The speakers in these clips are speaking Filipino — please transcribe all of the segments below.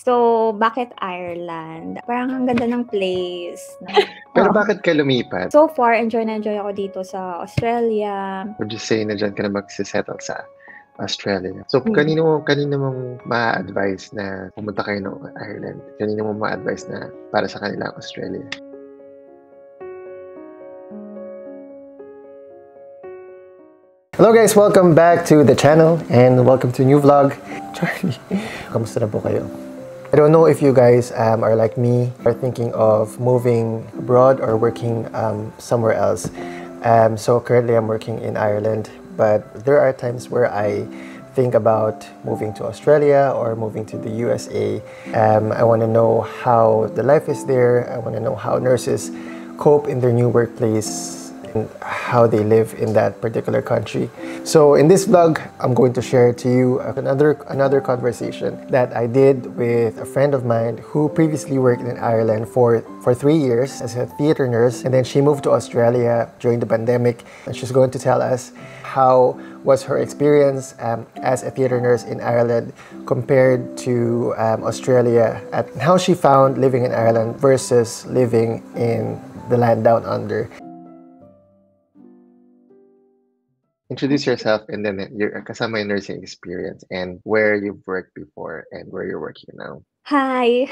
So, bakit Ireland? Parang ang ganda ng place. Pero bakit ka lumipat? So far, enjoy na enjoy ako dito sa Australia. Would you say na dyan ka na magsisettle sa Australia? So, kanino mong ma-advise na pumunta kayo ng Ireland? Kanino mong ma-advise na para sa kanila ang Australia? Hello guys! Welcome back to the channel and welcome to a new vlog. Charlie, kamusta na po kayo? I don't know if you guys are like me, are thinking of moving abroad or working somewhere else. So currently I'm working in Ireland, but there are times where I think about moving to Australia or moving to the USA. I want to know how the life is there. I want to know how nurses cope in their new workplace and how they live in that particular country. So in this vlog, I'm going to share to you another conversation that I did with a friend of mine who previously worked in Ireland for 3 years as a theater nurse, and then she moved to Australia during the pandemic, and she's going to tell us how was her experience as a theater nurse in Ireland compared to Australia, and how she found living in Ireland versus living in the land down under. Introduce yourself and then your kasama yung nursing experience and where you've worked before and where you're working now. Hi!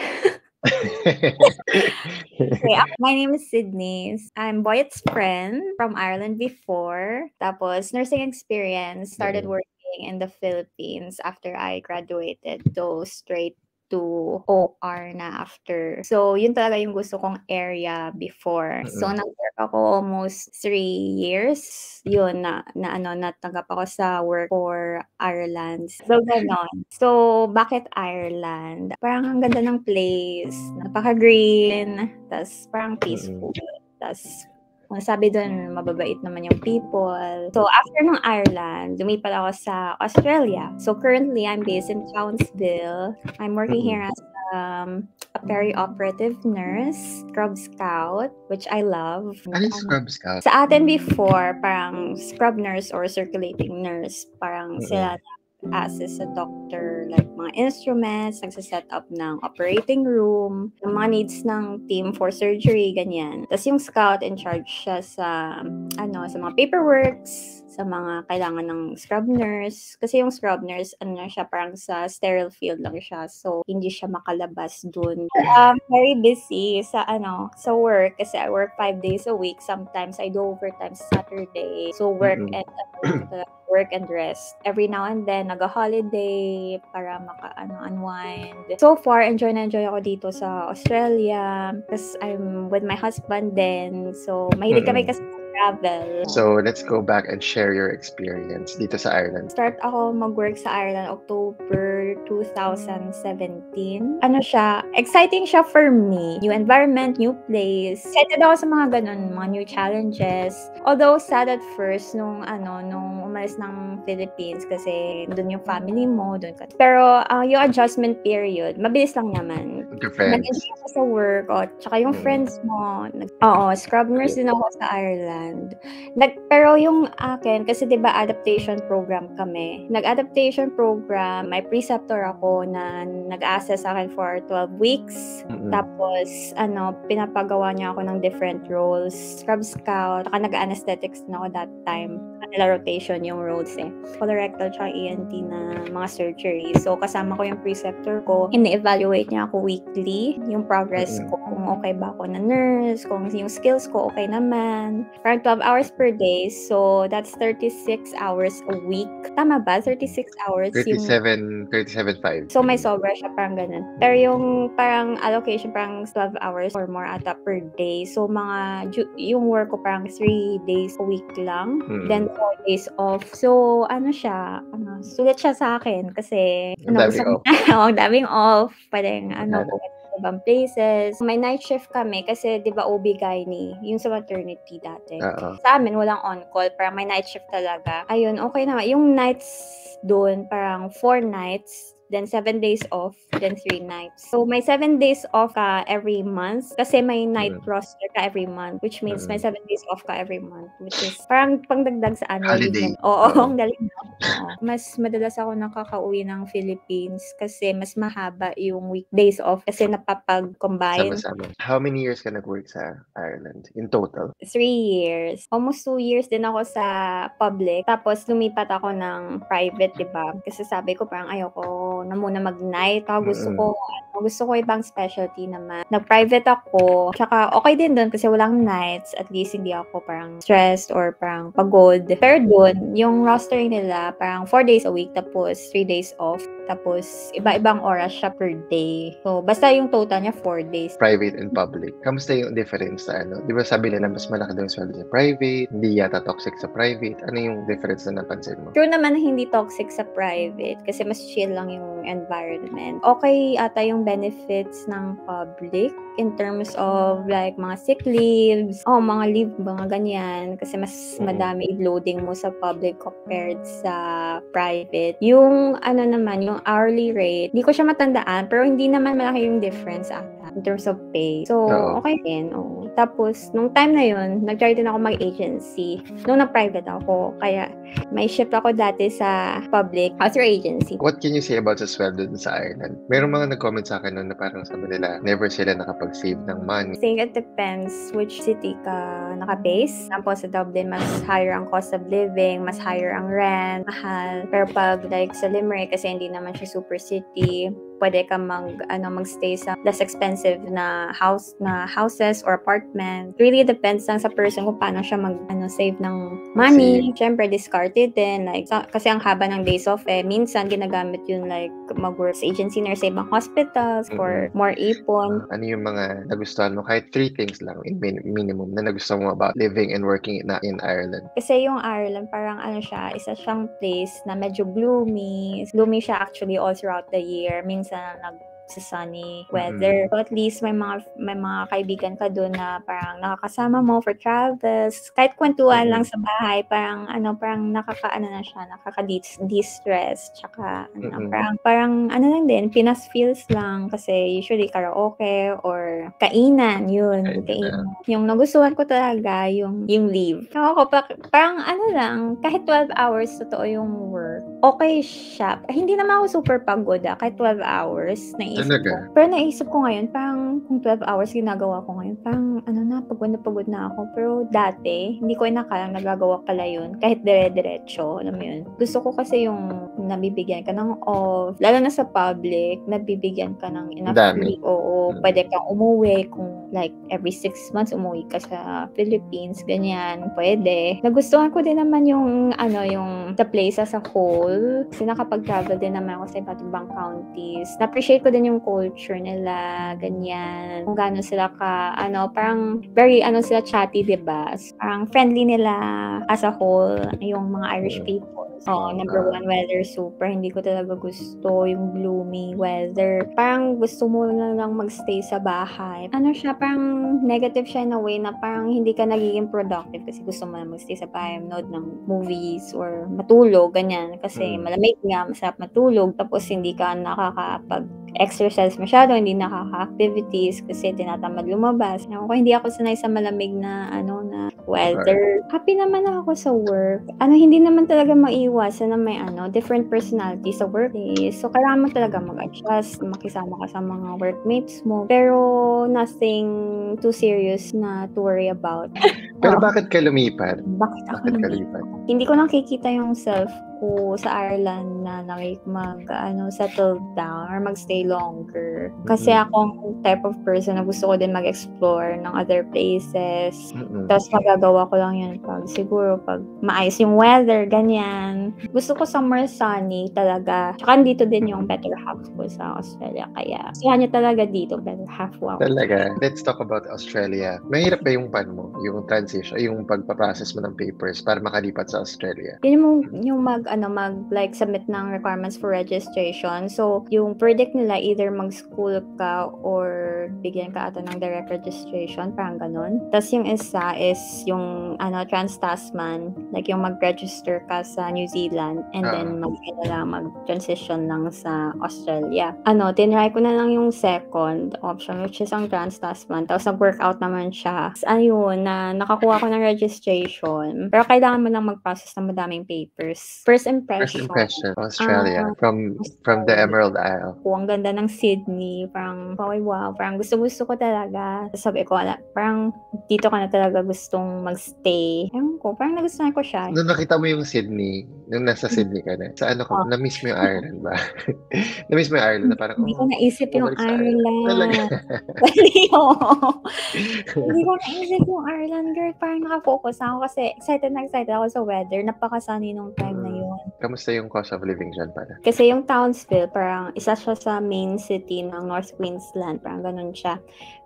Okay, my name is Sydney. I'm Boyet's friend from Ireland before. Tapos, nursing experience, started working in the Philippines after I graduated. So, straight to OR na after. So, yun talaga yung gusto kong area before. So, nag-work ako almost 3 years. Yun, natanggap ako sa work for Ireland. So, ganon. So, bakit Ireland? Parang ang ganda ng place. Napaka-green. Tas parang peaceful. Tas sabi doon, mababait naman yung people. So, after ng Ireland, lumipat ako sa Australia. So, currently, I'm based in Townsville. I'm working here as a peri-operative nurse, Scrub Scout, which I love. Ano yung Scrub Scout? Sa atin before, parang scrub nurse or circulating nurse, parang sila access sa doctor, like mga instruments, nagsaset up ng operating room, ng mga needs ng team for surgery, ganyan. Tapos yung scout in charge siya sa mga paperworks, sa mga kailangan ng scrub nurse. Kasi yung scrub nurse, siya, parang sa sterile field lang siya. So, hindi siya makalabas dun. Very busy sa work. Kasi I work 5 days a week. Sometimes I do overtime Saturday. So, work and rest. Every now and then, nag-holiday para unwind. So far, enjoy na enjoy ako dito sa Australia. Kasi I'm with my husband then. So, mahilig kami kasi travel. So, let's go back and share your experience dito sa Ireland. Start ako mag-work sa Ireland October 2017. Exciting siya for me. New environment, new place. Excited ako sa mga ganun, mga new challenges. Although sad at first nung umalis ng Philippines kasi doon yung family mo, doon ka. Pero yung adjustment period, mabilis lang naman. Your friends. Nag-enjoy ako sa work, tsaka yung friends mo. Scrub nurse din ako sa Ireland. Pero yung akin, kasi diba adaptation program kami. Nag-adaptation program, may preceptor ako na nag-assess sa akin for 12 weeks. Tapos, pinapagawa niya ako ng different roles. Scrub Scout, saka nag-anesthetics na ako that time. Kanila rotation yung roles colorectal tsaka ENT na mga surgery. So, kasama ko yung preceptor ko. Ini-evaluate niya ako weekly. Yung progress ko, kung okay ba ako na nurse, kung yung skills ko okay naman. Parang 12 hours per day. So, that's 36 hours a week. Tama ba? 36 hours? 37.5. So, may sobra siya, parang ganun. Pero yung parang allocation, parang 12 hours or more ata per day. So, yung work ko parang 3 days a week lang. Then, 4 days off. So, sulit siya sa akin kasi, ang daming off. Pwedeng, ibang places. May night shift kami kasi 'di ba OB-GYN, yung sa maternity dati. Sa amin walang on-call, parang may night shift talaga. Ayun, okay naman. Yung nights doon parang 4 nights then 7 days off, then 3 nights. So may 7 days off ka every month kasi may night roster ka every month, which means may 7 days off ka every month, which is parang pangdagdag sa annual leave Holiday. mo. Oo, ang galing na. Oo. Mas madalas ako nakakauwi ng Philippines kasi mas mahaba yung weekdays off kasi napapag-combine. Sama-sama. How many years ka nag-work sa Ireland in total? 3 years. Almost 2 years din ako sa public. Tapos lumipat ako ng private, 'di ba? Kasi sabi ko parang ayoko na muna mag-night. Gusto ko ibang specialty naman. Nag-private ako. Tsaka okay din doon kasi walang nights. At least hindi ako parang stressed or parang pagod. Pero doon, yung roster nila parang 4 days a week tapos 3 days off. Tapos iba-ibang oras siya per day. So basta yung total niya 4 days. Private and public. Kamusta yung difference sa ano? Di ba sabi nila mas malaki daw yung sweldo sa private, hindi yata toxic sa private. Ano yung difference na napansin mo? True naman na hindi toxic sa private kasi mas chill lang yung environment. Okay ata yung benefits ng public in terms of like mga sick leaves, mga leave, mga ganyan. Kasi mas madami i-loading mo sa public compared sa private. Yung ano naman, yung hourly rate, hindi ko siya matandaan pero hindi naman malaki yung difference ata in terms of pay. So, okay din. Tapos, nung time na yun, nag-try din ako mag-agency. Nung na-private ako, kaya may shift ako dati sa public through agency. What can you say about sa sweldo dun sa Ireland? Merong mga nag-comment sa akin nun na parang sabi nila, never sila nakapag-save ng money. I think it depends which city ka naka-base. Tapos sa Dublin, mas higher ang cost of living, mas higher ang rent, mahal. Pero pag like sa Limerick, kasi hindi naman siya super city, pwede ka magstay sa less expensive na houses or apartment. Really depends lang sa person kung paano siya save ng money. Siyempre, discarded din. Like, kasi ang haba ng days off, minsan ginagamit yun like mag-work sa agency nurse sa ibang hospitals for more ipon. Ano yung mga nagustuhan mo? Kahit 3 things lang in minimum na nagustuhan mo about living and working in Ireland. Kasi yung Ireland, parang isa siyang place na medyo gloomy. Gloomy siya actually all throughout the year. Minsan sa sunny weather. So at least may mga kaibigan ka doon na parang nakakasama mo for travels. Kahit kwentuhan lang sa bahay, parang nakaka-distress. Tsaka parang lang din, Pinas feels lang kasi usually karaoke or kainan, yun. Kainan. Yung nagustuhan ko talaga yung leave. Ako parang lang, kahit 12 hours totoo yung work. Okay siya. Hindi naman ako super pagod kahit 12 hours. Pero naisip ko ngayon, parang kung 12 hours ginagawa ko ngayon, parang pagod na ako. Pero dati, hindi ko inakalang nagagawa pala yun. Kahit dire-diretso, alam mo yun. Gusto ko kasi yung nabibigyan ka ng off, lalo na sa public, nabibigyan ka ng enough leave. Oo, pwede kang umuwi kung like every 6 months umuwi ka sa Philippines, ganyan, pwede. Nagustuhan ko din naman yung the place as a whole. Kasi nakapag-travel din naman ako sa iba't ibang counties. Na-appreciate ko din yung culture nila, ganyan. Kung gaano sila parang very sila chatty, diba? Parang friendly nila as a whole, yung mga Irish people. Number one, weather super. Hindi ko talaga gusto yung gloomy weather. Parang gusto mo na lang magstay sa bahay. Siya, parang negative siya in a way na parang hindi ka nagiging productive kasi gusto mo na magstay sa bahay, manood ng movies or matulog, ganyan. Kasi malamig nga, masarap matulog. Tapos hindi ka nakakapag-exercise masyado, hindi nakaka-activities kasi tinatamad lumabas. Hindi ako sanay sa malamig na weather. Happy naman ako sa work. Hindi naman talaga maiwasan na may different personality sa workplace. So, kailangan mo talaga mag-adjust, makisama ka sa mga workmates mo. Pero, nothing too serious na to worry about. Pero bakit ka lumipat? Bakit ako lumipat? Hindi ko nakikita yung self ko sa Ireland na settle down or magstay longer. Kasi akong type of person na gusto ko din mag-explore ng other places. Tapos magagawa ko lang yun siguro pag maayos yung weather, ganyan. Gusto ko somewhere sunny talaga. Tsaka dito din yung better half ko sa Australia. Kaya gusto niya talaga dito, better half ko. Talaga. Let's talk about Australia. Mahirap ba yung yung transition, yung pagpaprocess mo ng papers para makalipat sa Australia? Yun yung like submit ng requirements for registration. So, yung verdict nila either mag-school ka or bigyan ka ata ng direct registration, parang ganun. Tapos yung isa is yung trans-Tasman, like yung mag-register ka sa New Zealand and then mag-transition lang sa Australia. Tinry ko na lang yung second option, which is ang trans-Tasman. Tapos nag-workout naman siya. Tapos ayun, nakakuha ko ng registration. Pero kailangan mo lang mag-process ng madaming papers. First impression, Australia. From the Emerald Isle. Ang ganda ng Sydney. Parang, wow. Parang gusto ko talaga. Sabi ko, parang dito ka na talaga gustong magstay. Ewan ko, parang nagustuhan ko siya. Nung nakita mo yung Sydney, nung nasa Sydney ka na, sa ano ka, na-miss mo yung Ireland ba? Na-miss mo yung Ireland na parang, hindi ko naisip yung Ireland. Talaga? Hindi ko naisip yung Ireland, girl. Parang nakafocus ako kasi excited ako sa weather. Napakasunny nung time na yun. Kamusta yung cost of living dyan pala? Kasi yung Townsville, parang isa siya sa main city ng North Queensland. Parang ganun siya.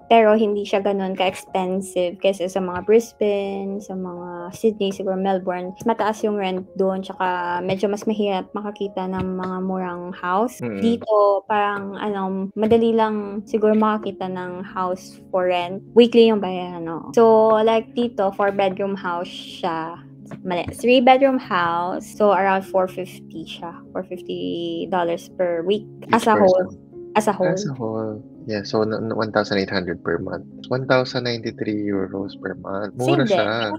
Pero hindi siya ganun ka-expensive kasi sa mga Brisbane, sa mga Sydney, siguro Melbourne, mataas yung rent doon, tsaka medyo mas mahirap makakita ng mga murang house. Dito, parang madali lang siguro makakita ng house for rent. Weekly yung bayaran, no? So, like dito, 4-bedroom house siya. 3-bedroom house. So, around $450 siya. $450 per week. As a whole. Yeah, so 1,800 per month. 1,093 euros per month. Mura siya.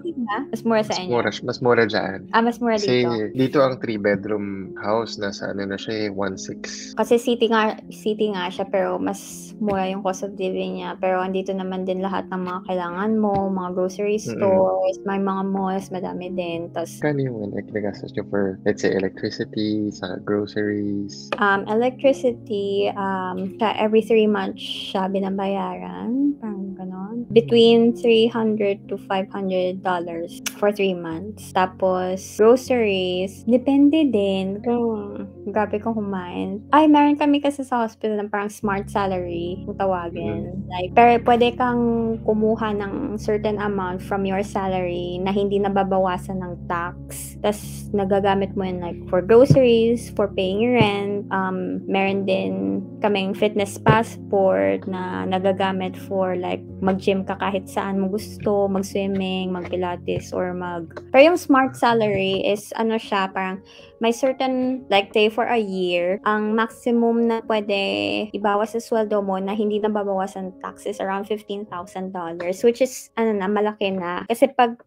Mas mura sa inyo? Mas mura dyan. Mas mura dito. Kasi dito ang 3-bedroom house nasa na siya 1,600. Kasi city nga siya pero mas mura yung cost of living niya. Pero andito naman din lahat ng mga kailangan mo, mga grocery stores, may mga malls, madami din. Tapos, kano yung nagastos nyo for, let's say, electricity, sa groceries? Electricity, every 3 months siya binabayaran. Parang ganon. Between $300 to $500 for 3 months. Tapos, groceries, depende din kung grabe kong kumain. Meron kami kasi sa hospital ng parang smart salary, kung tawagin. Like, pero pwede kang kumuha ng certain amount from your salary na hindi nababawasan ng tax. Tapos, nagagamit mo yun like for groceries, for paying rent. Meron din kaming fitness passport na nagagamit for like mag-gym ka kahit saan mo gusto, mag-swimming, mag-pilates, or Pero yung smart salary is siya, parang may certain, like say for a year, ang maximum na pwede ibawas sa sweldo mo na hindi na babawasan taxes around $15,000, which is, malaki na. Kasi pag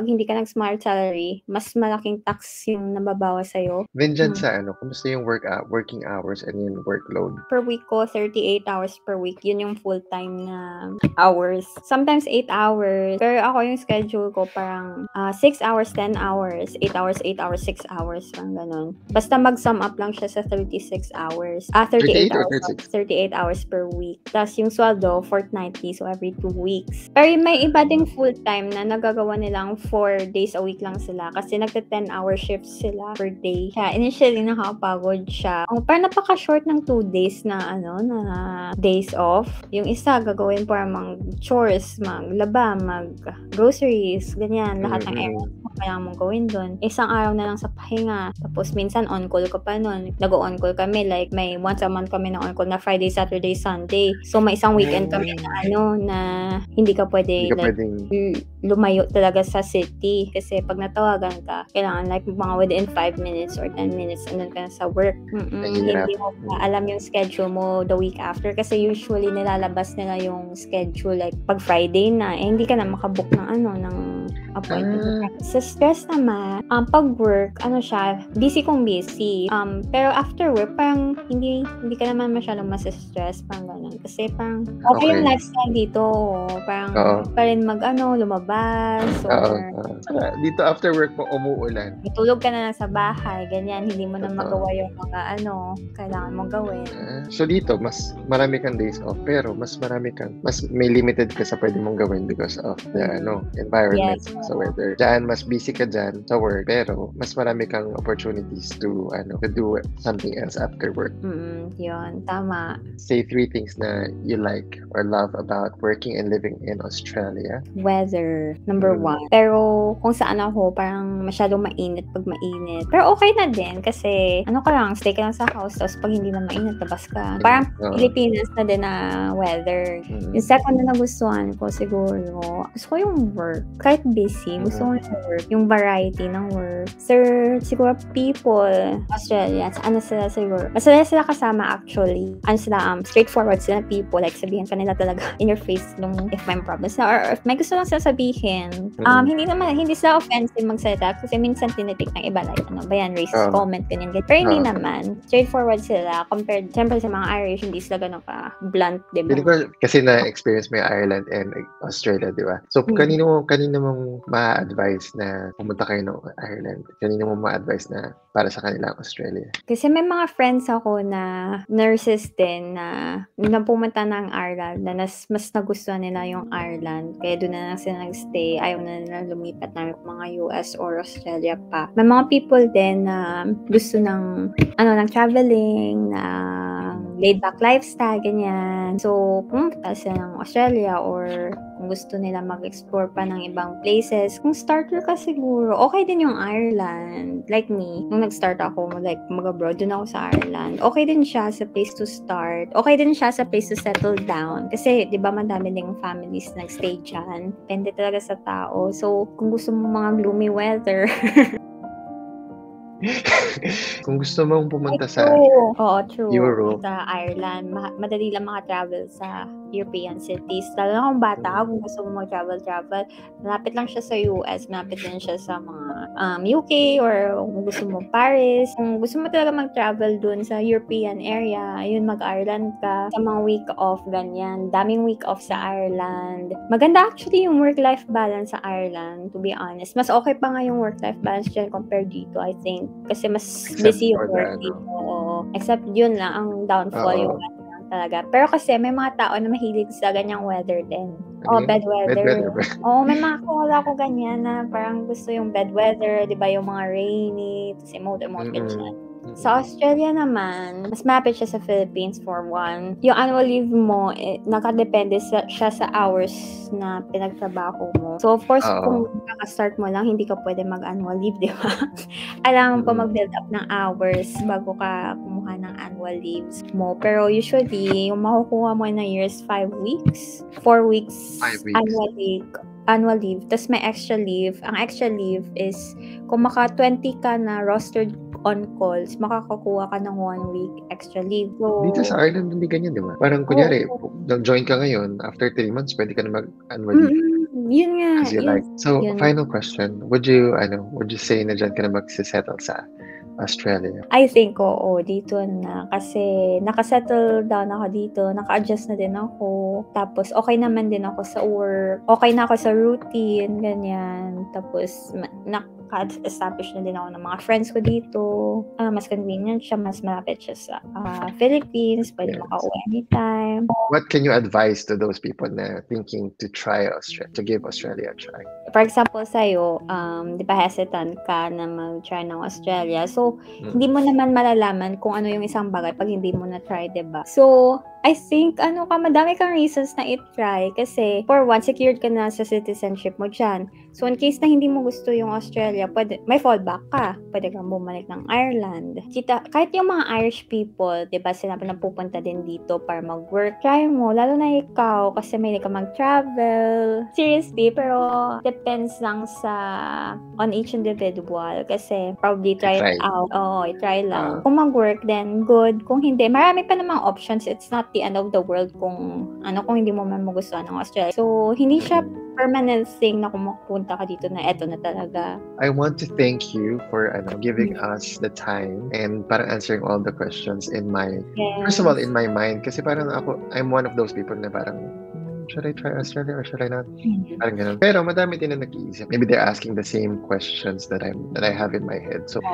hindi ka nag-smart salary, mas malaking tax yung nababawas sa'yo. Then dyan sa kumusta yung working hours and yung workload? Per week ko, 38 hours per week. Yun yung full-time na hours. Sometimes 8 hours. Pero ako yung schedule ko parang 6 hours, 10 hours, 8 hours, 8 hours, 6 hours. Parang ganun. Basta mag-sum up lang siya sa 36 hours. 38 hours. 38 hours per week. Tapos yung sweldo, fortnightly. So, every 2 weeks. Pero may iba ding full-time na nagagawa nilang 4 days a week lang sila. Kasi nagta-10-hour shifts sila per day. Kaya initially, nakakapagod siya. Parang napaka-short ng 2 days na days off. Yung isa, gagawin para mag-chores, maglaba, mag-groceries, ganyan. Lahat ng errands mo kailangan mong gawin doon. Isang araw na lang sa pahinga. Tapos minsan on-call ka pa nun. Nag-on-call kami. Like may once a month kami na on-call na Friday, Saturday, Sunday. So may isang weekend kami na hindi ka pwede lumayo talaga sa city. Kasi pag natawagan ka, kailangan like mga within 5 minutes or 10 minutes andun ka na sa work. Hindi mo alam yung schedule mo the week after. Kasi usually nilalabas nila yung schedule like pag Friday na. Hindi ka na makabook ng appointment. Sa stress naman, pag work, siya, busy kong busy. Pero after work, parang hindi ka naman masyadong masa-stress, parang gano'n. Kasi parang, okay yung lifestyle dito. Parang, pa rin lumabas, or... Dito after work mo, umuulan. Tulog ka na lang sa bahay, ganyan, hindi mo na magawa yung mga kailangan mong gawin. So dito, mas marami kang days off, pero mas may limited ka sa pwede mong gawin because of the environment. Yes. sa weather. Diyan, mas busy ka dyan sa work, pero mas marami kang opportunities to do something else after work. Yun, tama. Say 3 things na you like or love about working and living in Australia. Weather, number 1. Pero kung saan ako, parang masyadong mainit pag mainit. Pero okay na din kasi ano ka lang, stay ka lang sa house, tapos pag hindi na mainit, labas ka. Parang Pilipinas na din na weather. Yung second na nagustuhan ko siguro, gusto ko yung work. Kahit busy, gusto ko yung work. Yung variety ng work. Sir, siguro people, Australia, ano sila siguro? Masaya sila kasama actually. Ano sila, straightforward sila people. Like sabihin ka nila talaga in your face nung if may problems na, or if may gusto lang sila sabihin. Hindi sila offensive magsalita kasi minsan tinitik ng iba like, ano ba yan, racist comment, ganyan. Pero hindi naman. Straightforward sila compared, siyempre sa mga Irish, hindi sila ganun ka blunt, diba? Kasi na-experience mo yung Ireland and Australia, di ba? So, kanino mong ma-advise na pumunta kayo ng Ireland? Kanino mong ma-advise na para sa kanila ang Australia? Kasi may mga friends ako na nurses din na pumunta ng Ireland na mas nagustuhan nila yung Ireland. Kaya doon na lang sila nag-stay. Ayaw na nila lumipat na mga US or Australia pa. May mga people din na gusto ng traveling, laid back lifestyle, ganyan. So, pumunta sila ng Australia or kung gusto nila mag-explore pa ng ibang places. Kung starter ka siguro, okay din yung Ireland. Like me, nung nag-start ako, like mag-abroad, dun ako sa Ireland. Okay din siya sa place to start. Okay din siya sa place to settle down. Kasi, di ba, madami ding families nag-stay dyan. Depende talaga sa tao. So, kung gusto mo mga gloomy weather, kung gusto mong pumunta sa true. Europe, Sa Ireland, madali lang maka-travel sa European cities. Lalo na kung bata ka, kung gusto mo mag-travel, malapit lang siya sa US, malapit din siya sa mga UK, or kung gusto mo Paris. Kung gusto mo talaga mag-travel dun sa European area, yun, mag-Ireland ka. Sa mga week off, ganyan. Daming week off sa Ireland. Maganda actually yung work-life balance sa Ireland, to be honest. Mas okay pa nga yung work-life balance dyan compared dito, I think. Kasi mas busy yung work dito. Except yun lang, ang downfall yung weather lang talaga. Pero kasi may mga tao na mahilig sa ganyang weather din. Bad weather. May mga kakala ko ganyan na parang gusto yung bad weather, di ba, yung mga rainy, tapos emote ganyan. Sa Australia naman, mas malapit siya sa Philippines for one. Yung annual leave mo, nakadepende siya sa hours na pinagtrabaho mo. So, of course, kung kaka-start mo lang, hindi ka pwede mag-annual leave, di ba? Alam pa mag-build up ng hours bago ka kumuha ng annual leaves mo. Pero usually, yung makukuha mo na years, 5 weeks. 4 weeks, 5 weeks. Annual leave. Tapos may extra leave. Ang extra leave is, kung maka 20 ka na rostered on calls, makakakuha ka ng 1 week extra leave. So, dito sa Ireland, hindi ganyan, di ba? Parang kunyari, nag-join ka ngayon, after 3 months, pwede ka na mag-annual leave. Yun nga. As you like. So, final question. Would you say na dyan ka na magsisettle sa Australia? I think, oo, dito na. Kasi nakasettle down ako dito, naka-adjust na din ako. Tapos, okay naman din ako sa work. Okay na ako sa routine, ganyan. Tapos, naka-establish na din ako ng mga friends ko dito. Mas convenient siya, mas malapit siya sa Philippines. Pwede makauwi anytime. What can you advise to those people na thinking to try Australia, to give Australia a try? For example, sa'yo, di ba hesitant ka na mag-try ng Australia? So, hindi mo naman malalaman kung ano yung isang bagay pag hindi mo na-try, di ba? So, I think, madami kang reasons na i-try kasi, for one, secured ka na sa citizenship mo dyan. So, in case na hindi mo gusto yung Australia, may fallback ka. Pwede kang bumalik ng Ireland. Kahit yung mga Irish people, diba, sila napupunta din dito para mag-work. Try mo, lalo na ikaw, kasi may ka mag-travel. Seriously, pero depends lang on each individual. Kasi, probably try it out. I-try lang. Kung mag-work, then good. Kung hindi, marami pa namang options. It's not the end of the world kung hindi mo man magustuhan ng Australia. So, hindi siya permanent thing na kung makapunta ka dito na eto na talaga. I want to thank you for giving us the time and parang answering all the questions first of all, in my mind. Kasi parang I'm one of those people na parang, should I try Australia or should I not? Parang ganun. Pero madami din na nag-iisip. Maybe they're asking the same questions that I have in my head. So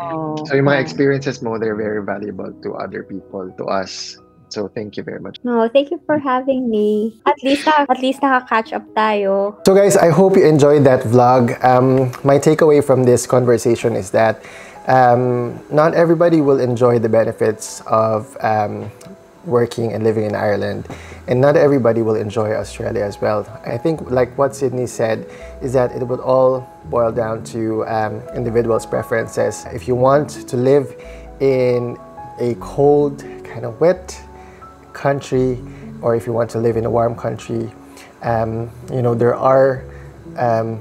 yung mga experiences mo, they're very valuable to other people, to us. So thank you very much. No, thank you for having me. At least naka-catch up tayo. So guys, I hope you enjoyed that vlog. My takeaway from this conversation is that not everybody will enjoy the benefits of working and living in Ireland, and not everybody will enjoy Australia as well. I think like what Sydney said is that it would all boil down to individuals' preferences. If you want to live in a cold, kind of wet country, or if you want to live in a warm country, you know, there are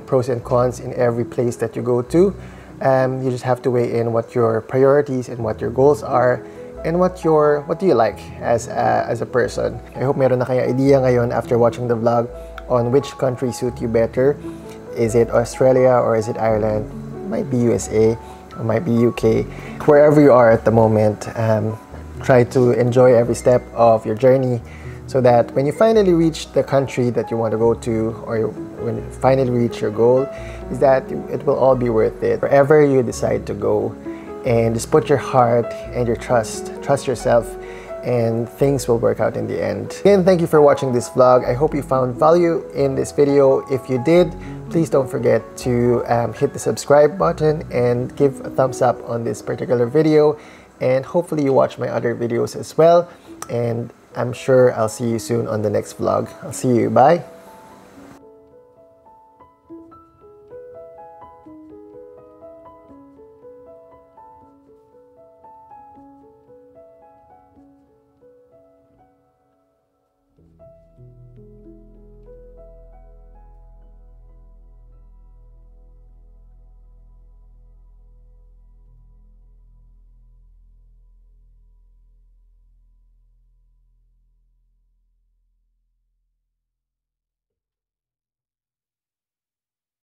pros and cons in every place that you go to. You just have to weigh in what your priorities and what your goals are, and what do you like as a person. I hope meron na kayo idea ngayon after watching the vlog on which country suit you better. Is it Australia or is it Ireland? Might be USA or might be UK. Wherever you are at the moment, try to enjoy every step of your journey, so that when you finally reach the country that you want to go to, or when you finally reach your goal, is that it will all be worth it. Wherever you decide to go, and just put your heart and your trust yourself, and things will work out in the end. Again, thank you for watching this vlog. I hope you found value in this video. If you did, please don't forget to hit the subscribe button and give a thumbs up on this particular video, and hopefully you watch my other videos as well, and I'm sure I'll see you soon on the next vlog. I'll see you. Bye.